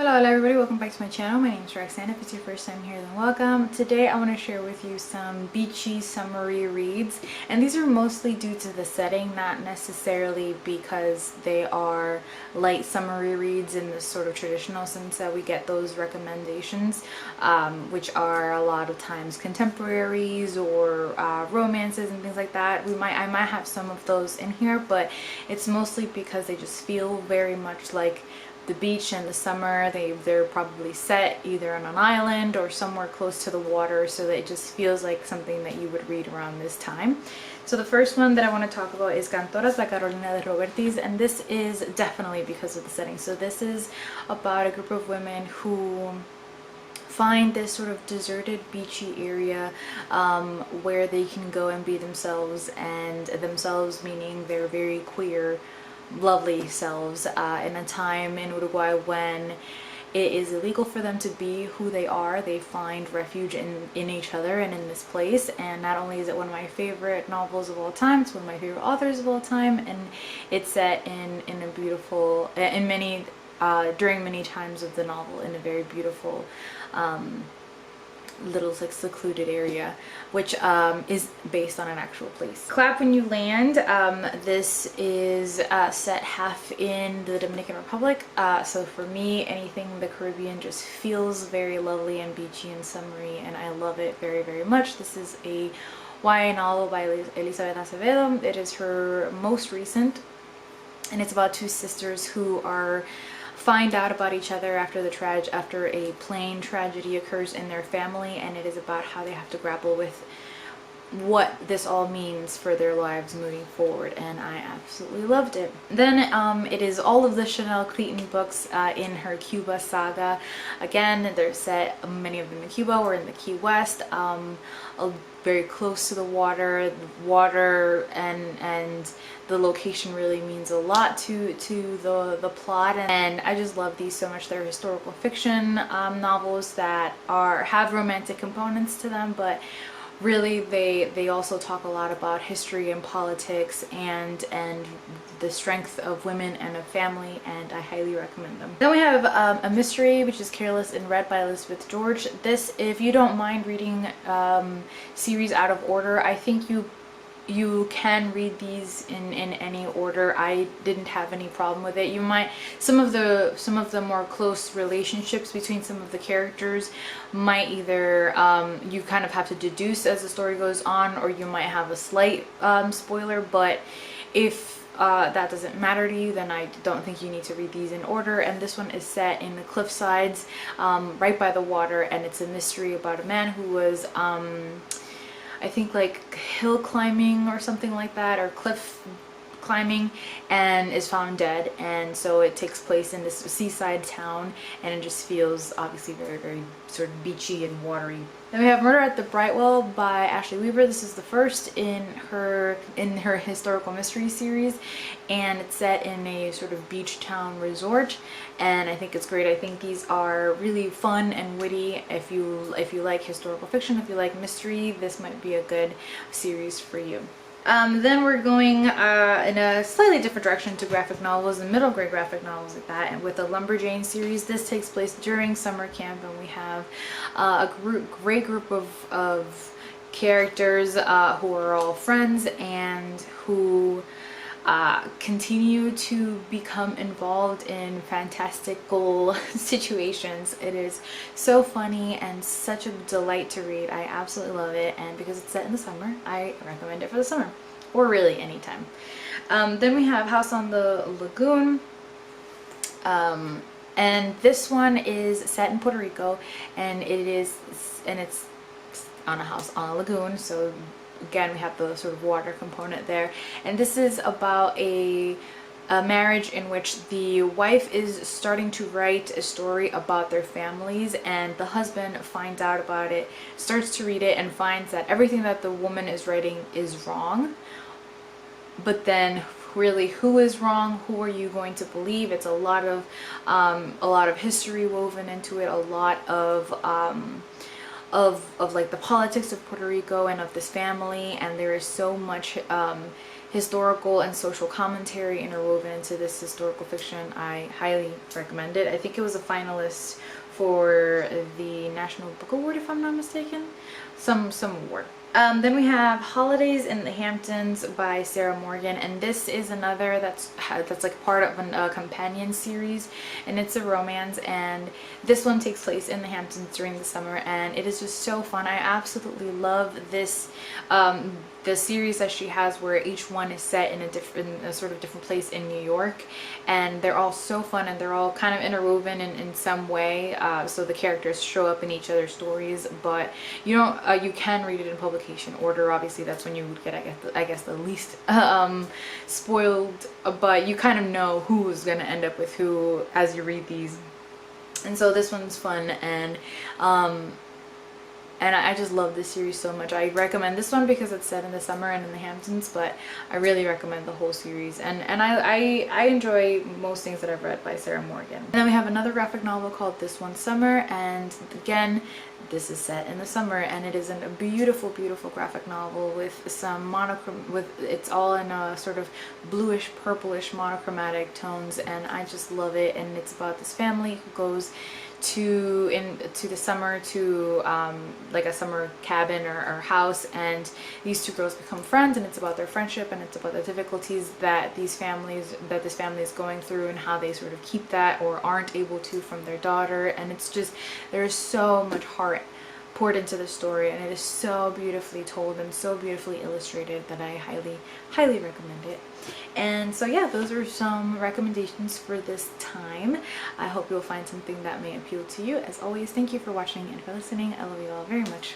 Hola everybody, welcome back to my channel. My name is Roxanne. If it's your first time here, then welcome. Today I want to share with you some beachy summery reads, and these are mostly due to the setting, not necessarily because they are light summery reads in the sort of traditional sense that we get those recommendations, which are a lot of times contemporaries or romances and things like that. I might have some of those in here, but it's mostly because they just feel very much like the beach and the summer. They're probably set either on an island or somewhere close to the water, so that it just feels like something that you would read around this time. So the first one that I want to talk about is Cantoras, La Carolina de Robertis, and this is definitely because of the setting. So this is about a group of women who find this sort of deserted beachy area where they can go and be themselves, and themselves meaning their very queer lovely selves, in a time in Uruguay when it is illegal for them to be who they are. They find refuge in each other and in this place. And not only is it one of my favorite novels of all time, it's one of my favorite authors of all time, and it's set in a beautiful, during many times of the novel, in a very beautiful little like secluded area, which is based on an actual place. Clap When You Land. This is set half in the Dominican Republic, so for me anything in the Caribbean just feels very lovely and beachy and summery, and I love it very, very much. This is a YA novel by Elizabeth Acevedo. It is her most recent, and it's about two sisters who find out about each other after a plane tragedy occurs in their family, and it is about how they have to grapple with what this all means for their lives moving forward, and I absolutely loved it. Then it is all of the Chanel Clayton books in her Cuba Saga. Again, they're set, many of them in Cuba or in the Key West, very close to the water. And the location really means a lot to the plot, and I just love these so much. They're historical fiction novels that have romantic components to them, but really they also talk a lot about history and politics and the strength of women and of family, and I highly recommend them. Then we have a mystery, which is Careless, and read by Elizabeth George. This, if you don't mind reading series out of order, I think you can read these in any order. I didn't have any problem with it. You might, some of the more close relationships between some of the characters might either you kind of have to deduce as the story goes on, or you might have a slight spoiler, but if that doesn't matter to you, then I don't think you need to read these in order. And this one is set in the cliff sides, right by the water, and it's a mystery about a man who was I think like hill climbing or something like that, or cliff climbing, and is found dead. And so it takes place in this seaside town, and it just feels obviously very, very sort of beachy and watery. Then we have Murder at the Brightwell by Ashley Weaver. This is the first in her historical mystery series, and it's set in a sort of beach town resort, and I think it's great. I think these are really fun and witty. If you like historical fiction, if you like mystery, this might be a good series for you. Then we're going in a slightly different direction to graphic novels and middle grade graphic novels like that, and with the Lumberjanes series. This takes place during summer camp, and we have a great group of characters who are all friends and who continue to become involved in fantastical situations. It is so funny and such a delight to read. I absolutely love it, and because it's set in the summer, I recommend it for the summer, or really anytime. Then we have House on the Lagoon, and this one is set in Puerto Rico, and it's on a house on a lagoon, so again, we have the sort of water component there. And this is about a marriage in which the wife is starting to write a story about their families, and the husband finds out about it, starts to read it, and finds that everything that the woman is writing is wrong. But then really, who is wrong? Who are you going to believe? It's a lot of history woven into it, a lot of like the politics of Puerto Rico and of this family, and there is so much historical and social commentary interwoven into this historical fiction. I highly recommend it. I think it was a finalist for the National Book Award, if I'm not mistaken. Some award. Then we have Holidays in the Hamptons by Sarah Morgan, and this is another that's like part of a companion series, and it's a romance, and this one takes place in the Hamptons during the summer, and it is just so fun. I absolutely love this the series that she has, where each one is set in a sort of different place in New York, and they're all so fun, and they're all kind of interwoven in some way, so the characters show up in each other's stories, but you don't you can read it in publication order. Obviously that's when you would get, I guess the least spoiled, but you kind of know who's gonna end up with who as you read these. And so this one's fun, and I just love this series so much. I recommend this one because it's set in the summer and in the Hamptons, but I really recommend the whole series. And I enjoy most things that I've read by Sarah Morgan. And then we have another graphic novel called This One Summer, and again, this is set in the summer, and it is a beautiful, beautiful graphic novel with some monochrome, it's all in a sort of bluish, purplish, monochromatic tones, and I just love it. And it's about this family who goes to the summer to like a summer cabin or house, and these two girls become friends, and it's about their friendship, and it's about the difficulties that this family is going through, and how they sort of keep that or aren't able to from their daughter. And it's just, there's so much heart poured into the story, and it is so beautifully told and so beautifully illustrated that I highly recommend it. And so yeah, those are some recommendations for this time. I hope you'll find something that may appeal to you. As always, thank you for watching and for listening. I love you all very much.